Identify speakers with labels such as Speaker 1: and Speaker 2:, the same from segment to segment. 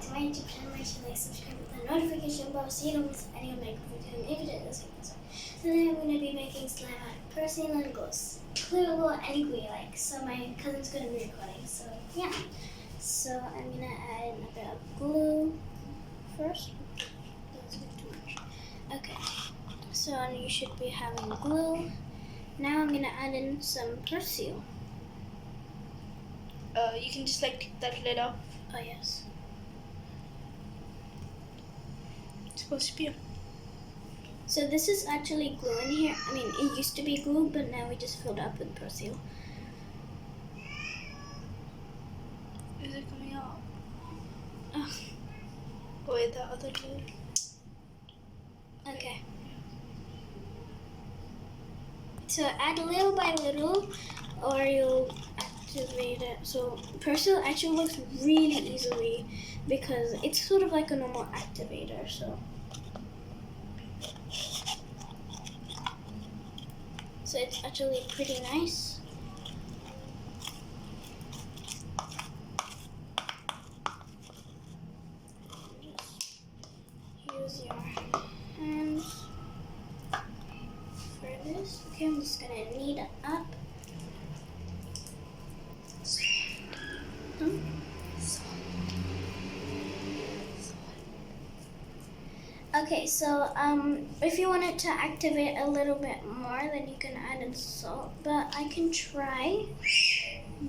Speaker 1: to my YouTube channel. Make sure to like, subscribe with the notification bell so you don't miss any of my videos. If you did this week, so today I'm going to be making slime out of porcelain and ghosts. Clear glue, any glue you like. So my cousin's going to be recording. So yeah. So I'm going to add in a bit of glue first. That's a bit too much. Okay. So you should be having glue. Now I'm going to add in some Persil.
Speaker 2: You can just like take that lid off.
Speaker 1: Oh yes.
Speaker 2: It's supposed to be.
Speaker 1: So this is actually glue in here. I mean, it used to be glue, but now we just filled up with Persil.
Speaker 2: Is it coming out?
Speaker 1: Oh.
Speaker 2: Oh wait, that other lid.
Speaker 1: Okay. So add little by little, or you'll activate it. So Persil actually works really easily because it's sort of like a normal activator. So it's actually pretty nice. Just use your hands for this. Okay, I'm just gonna knead it up. Okay, so if you want it to activate a little bit more, then you can add in salt. But I can try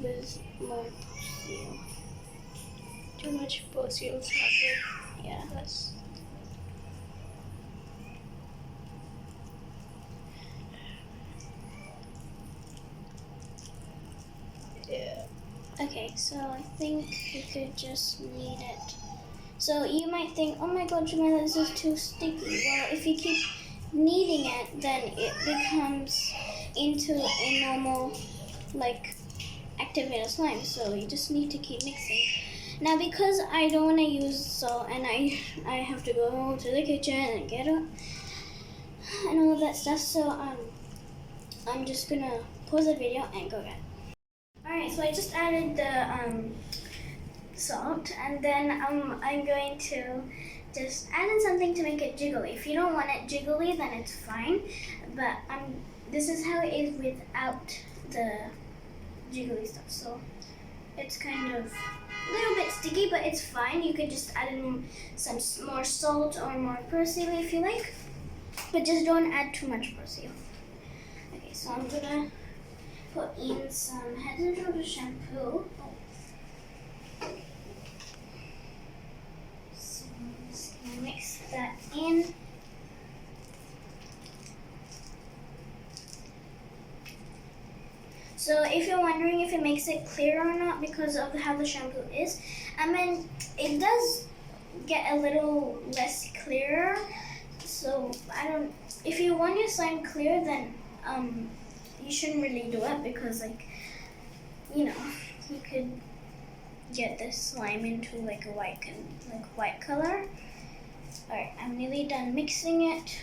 Speaker 1: with more Persil.
Speaker 2: Too much Persil is not good.
Speaker 1: Yeah.
Speaker 2: That's yeah.
Speaker 1: Okay, so I think you could just knead it. So you might think, oh my god, Jamila, this is too sticky. Well, if you keep kneading it, then it becomes into a normal, like, activated slime. So you just need to keep mixing. Now, because I don't want to use salt and I have to go to the kitchen and get it and all of that stuff, so I'm just gonna pause the video and go get it. Alright, so I just added the salt, and then I'm going to just add in something to make it jiggly. If you don't want it jiggly, then it's fine, but this is how it is without the jiggly stuff. So it's kind of a little bit sticky, but it's fine. You could just add in some more salt or more Persil if you like, but just don't add too much Persil. Okay, so I'm gonna put in some Head and Shoulders shampoo. So I'm just gonna mix that in. So if you're wondering if it makes it clear or not because of how the shampoo is, I mean, it does get a little less clearer. So if you want your slime clear, then you shouldn't really do it because, like, you know, you could get this slime into like a white color. Alright, I'm nearly done mixing it.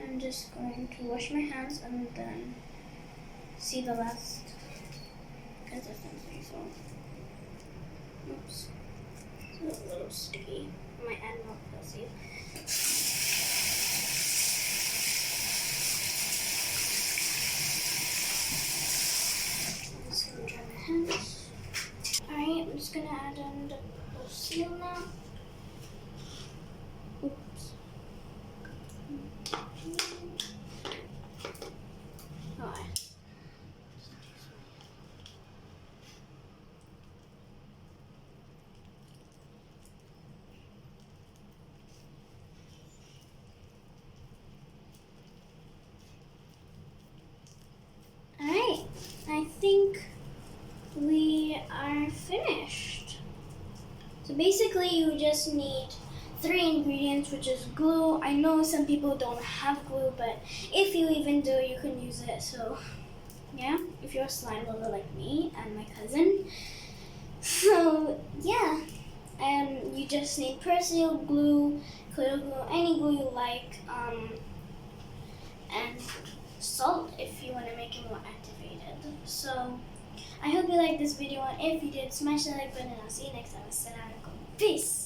Speaker 1: I'm just going to wash my hands and then see the last consistency. So, oops, it's a little sticky. I might add more Persil. I'm just gonna dry my hands. Alright, I'm just gonna add in the Persil now. Oops. Alright. Alright, I think we are finished. So basically you just need 3 ingredients, which is glue. I know some people don't have glue, but if you even do, you can use it. So yeah, if you're a slime lover like me and my cousin. So yeah, and you just need Persil, glue, clear glue, any glue you like, and salt if you want to make it more activated. So I hope you liked this video, and if you did, smash the like button, and I'll see you next time. Assalamualaikum. Peace!